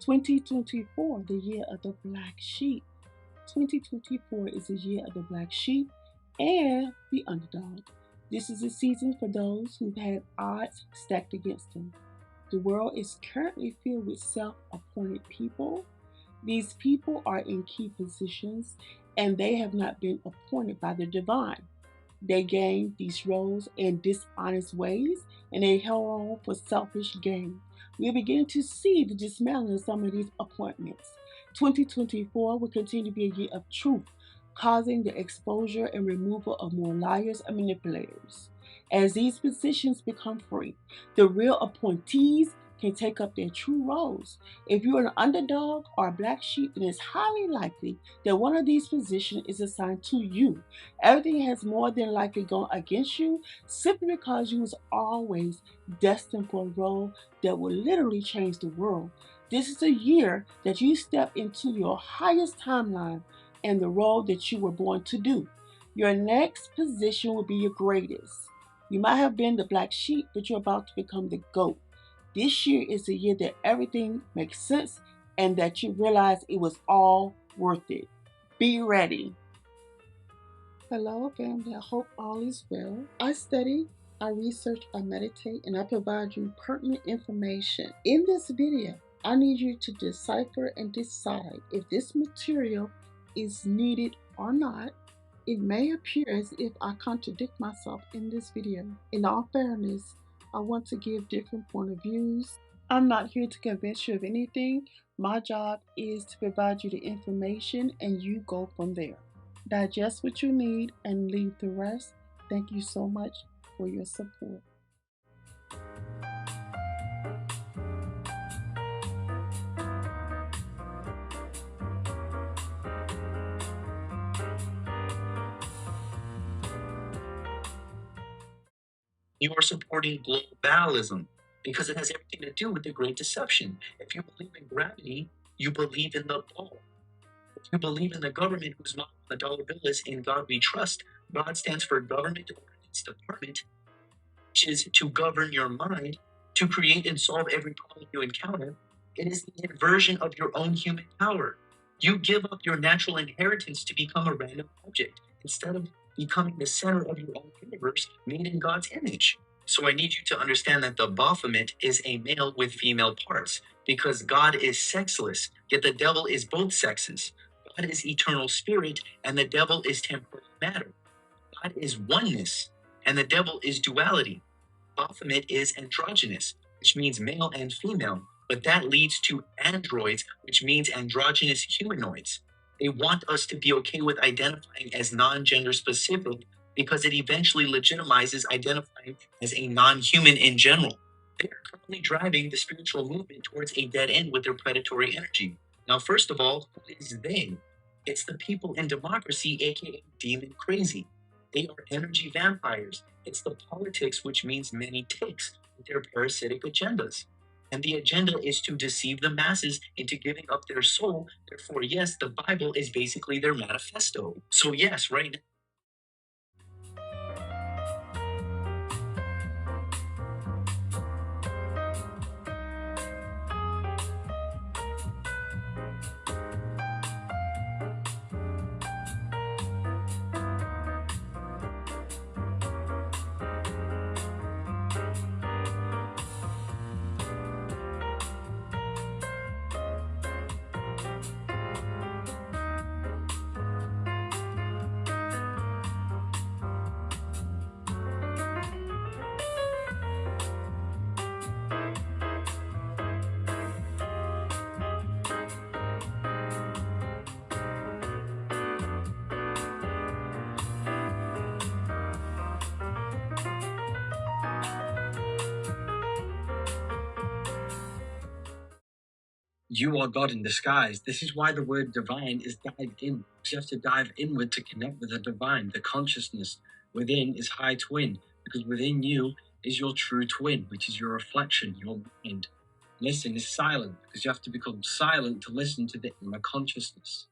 2024, the year of the black sheep. 2024 is the year of the black sheep and the underdog. This is a season for those who've had odds stacked against them. The world is currently filled with self appointed people. These people are in key positions and they have not been appointed by the divine. They gained these roles in dishonest ways and they held on for selfish gain. We're beginning to see the dismantling of some of these appointments. 2024 will continue to be a year of truth, causing the exposure and removal of more liars and manipulators. As these positions become free, the real appointees can take up their true roles. If you're an underdog or a black sheep, then it's highly likely that one of these positions is assigned to you. Everything has more than likely gone against you simply because you was always destined for a role that will literally change the world. This is a year that you step into your highest timeline and the role that you were born to do. Your next position will be your greatest. You might have been the black sheep, but you're about to become the goat. This year is the year that everything makes sense and that you realize it was all worth it. Be ready. Hello, family. I hope all is well. I study, I research, I meditate, and I provide you pertinent information. In this video, I need you to decipher and decide if this material is needed or not. It may appear as if I contradict myself in this video. In all fairness, I want to give different point of views. I'm not here to convince you of anything. My job is to provide you the information and you go from there. Digest what you need and leave the rest. Thank you so much for your support. You are supporting globalism because it has everything to do with the Great Deception. If you believe in gravity, you believe in the ball. If you believe in the government whose motto on the dollar bill is "In God We Trust," God stands for Government Ordinance Department, which is to govern your mind, to create and solve every problem you encounter. It is the inversion of your own human power. You give up your natural inheritance to become a random object instead of becoming the center of your own universe made in God's image. So I need you to understand that the Baphomet is a male with female parts because God is sexless, yet the devil is both sexes. God is eternal spirit and the devil is temporal matter. God is oneness and the devil is duality. Baphomet is androgynous, which means male and female, but that leads to androids, which means androgynous humanoids. They want us to be okay with identifying as non-gender specific because it eventually legitimizes identifying as a non-human in general. They are currently driving the spiritual movement towards a dead end with their predatory energy. Now, first of all, who is they? It's the people in democracy, aka demon crazy. They are energy vampires. It's the politics, which means many ticks, with their parasitic agendas. And the agenda is to deceive the masses into giving up their soul. Therefore, yes, the Bible is basically their manifesto. So yes, right now, you are God in disguise. This is why the word divine is dived in. You have to dive inward to connect with the divine. The consciousness within is high twin, because within you is your true twin, which is your reflection, your mind. Listen is silent, because you have to become silent to listen to the inner consciousness.